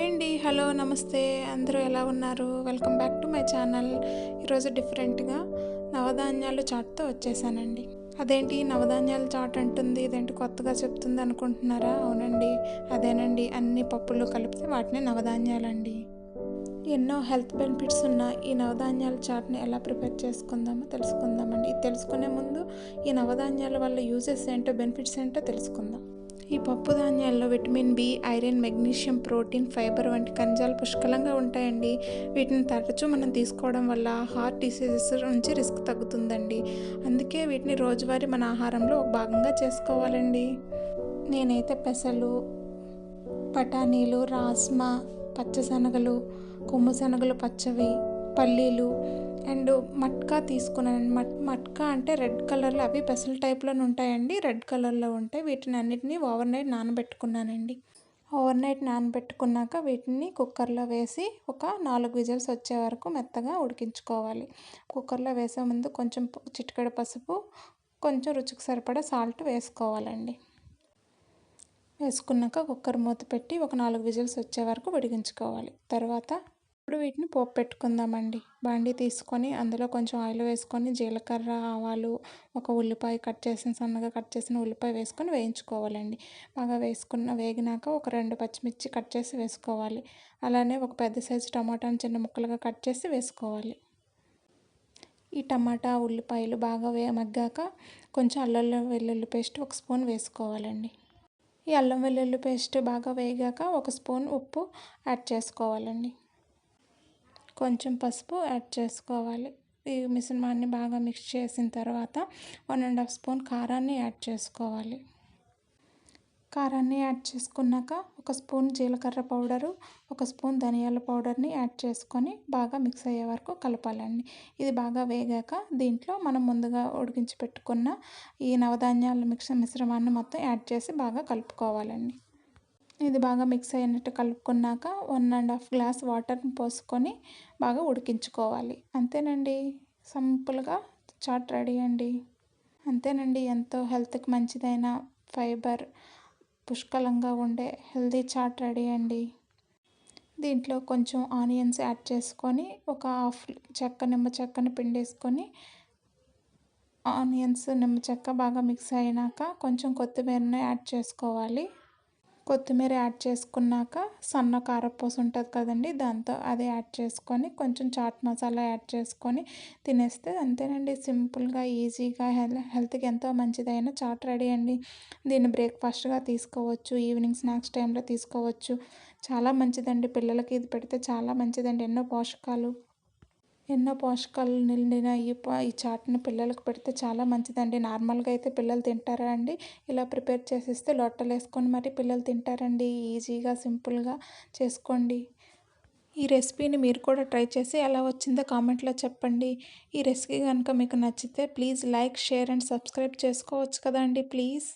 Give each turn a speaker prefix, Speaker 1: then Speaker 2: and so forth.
Speaker 1: Hi అండి. Hello, నమస్తే. అందరూ ఎలా ఉన్నారు? Welcome back to my channel. ఈరోజు డిఫరెంట్‌గా నవధాన్యాలు చాట్‌తో వచ్చేసానండి. అదేంటి నవధాన్యాల చాట్ అంటుంది, ఇదేంటి కొత్తగా చెప్తుంది అనుకుంటున్నారా? అవునండి, అదేనండి. అన్ని పప్పులు కలిపితే వాటిని నవధాన్యాలండి. ఎన్నో హెల్త్ బెనిఫిట్స్ ఉన్న ఈ నవధాన్యాల చాట్ని ఎలా ప్రిపేర్ చేసుకుందామో తెలుసుకుందామండి. ఇది తెలుసుకునే ముందు ఈ నవధాన్యాల వల్ల యూజెస్ ఏంటో, బెనిఫిట్స్ ఏంటో తెలుసుకుందాం. ఈ పప్పు ధాన్యాల్లో vitamin B, iron, magnesium, protein, fibre వంటి ఖనిజాలు పుష్కలంగా ఉంటాయండి. వీటిని తరచూ మనం తీసుకోవడం వల్ల హార్ట్ డిసీజెస్ నుంచి రిస్క్ తగ్గుతుందండి. అందుకే వీటిని రోజువారీ మన ఆహారంలో ఒక భాగంగా చేసుకోవాలండి. నేనైతే పెసలు, బఠానీలు, రాజ్మా, పచ్చశనగలు, కొమ్ము శనగలు పచ్చవి, పల్లీలు అండ్ మట్కా తీసుకున్నాను. మట్కా అంటే రెడ్ కలర్లో, అవి పెసల టైప్లోనే ఉంటాయండి, రెడ్ కలర్లో ఉంటాయి. వీటిని అన్నిటినీ ఓవర్ నైట్ నానబెట్టుకున్నానండి. ఓవర్ నైట్ నానబెట్టుకున్నాక వీటిని కుక్కర్లో వేసి ఒక 4 విజిల్స్ వచ్చే వరకు మెత్తగా ఉడికించుకోవాలి. కుక్కర్లో వేసే ముందు కొంచెం చిటికెడు పసుపు, కొంచెం రుచికి సరిపడా సాల్ట్ వేసుకోవాలండి. వేసుకున్నాక కుక్కర్ మూత పెట్టి ఒక 4 విజిల్స్ వచ్చే వరకు ఉడికించుకోవాలి. తర్వాత ఇప్పుడు వీటిని పోపు పెట్టుకుందామండి. బాండీ తీసుకొని అందులో కొంచెం ఆయిల్ వేసుకొని జీలకర్ర, ఆవాలు, ఒక ఉల్లిపాయ సన్నగా కట్ చేసిన ఉల్లిపాయ వేసుకొని వేయించుకోవాలండి. బాగా వేగినాక ఒక 2 పచ్చిమిర్చి కట్ చేసి వేసుకోవాలి. అలానే ఒక పెద్ద సైజు టమాటాని చిన్న ముక్కలుగా కట్ చేసి వేసుకోవాలి. ఈ టమాటా, ఉల్లిపాయలు బాగా మగ్గాక కొంచెం అల్లం వెల్లుల్లి పేస్ట్ 1 స్పూన్ వేసుకోవాలండి. ఈ అల్లం వెల్లుల్లి పేస్ట్ బాగా వేగాక 1 స్పూన్ ఉప్పు యాడ్ చేసుకోవాలండి. కొంచెం పసుపు యాడ్ చేసుకోవాలి. ఈ మిశ్రమాన్ని బాగా మిక్స్ చేసిన తర్వాత 1.5 స్పూన్ కారాన్ని యాడ్ చేసుకోవాలి. కారాన్ని యాడ్ చేసుకున్నాక 1 స్పూన్ జీలకర్ర పౌడరు, 1 స్పూన్ ధనియాల పౌడర్ని యాడ్ చేసుకొని బాగా మిక్స్ అయ్యే వరకు కలపాలండి. ఇది బాగా వేగాక దీంట్లో మనం ముందుగా ఉడికించి పెట్టుకున్న ఈ నవధాన్యాల మిశ్రమాన్ని మొత్తం యాడ్ చేసి బాగా కలుపుకోవాలండి. ఇది బాగా మిక్స్ అయినట్టు కలుపుకున్నాక 1.5 గ్లాస్ వాటర్ని పోసుకొని బాగా ఉడికించుకోవాలి. అంతేనండి, సింపుల్గా చాట్ రెడీ అండి. అంతేనండి, ఎంతో హెల్త్కి మంచిదైన ఫైబర్ పుష్కలంగా ఉండే హెల్తీ చాట్ రెడీ అండి. దీంట్లో కొంచెం ఆనియన్స్ యాడ్ చేసుకొని ఒక హాఫ్ నిమ్మ చెక్కని పిండేసుకొని ఆనియన్స్, నిమ్మ చెక్క బాగా మిక్స్ అయినాక కొంచెం కొత్తిమీరని యాడ్ చేసుకోవాలి. కొత్తిమీర యాడ్ చేసుకున్నాక సన్న కారపూస ఉంటుంది కదండి, దాంతో అది యాడ్ చేసుకొని కొంచెం చాట్ మసాలా యాడ్ చేసుకొని తినేస్తే అంతేనండి, సింపుల్గా ఈజీగా హెల్త్కి ఎంతో మంచిదైన చాట్ రెడీ అండి. దీన్ని బ్రేక్ఫాస్ట్గా తీసుకోవచ్చు, ఈవినింగ్ స్నాక్స్ టైంలో తీసుకోవచ్చు. చాలా మంచిదండి, పిల్లలకి ఇది పెడితే చాలా మంచిదండి. ఎన్నో పోషకాలు నిండిన ఈ చాట్ని పిల్లలకు పెడితే చాలా మంచిదండి. నార్మల్గా అయితే పిల్లలు తింటారా అండి? ఇలా ప్రిపేర్ చేసిస్తే లొట్టలు వేసుకొని మరి పిల్లలు తింటారండి. ఈజీగా సింపుల్గా చేసుకోండి. ఈ రెసిపీని మీరు కూడా ట్రై చేసి ఎలా వచ్చిందో కామెంట్లో చెప్పండి. ఈ రెసిపీ కనుక మీకు నచ్చితే please like, share and subscribe చేసుకోవచ్చు కదండి ప్లీజ్.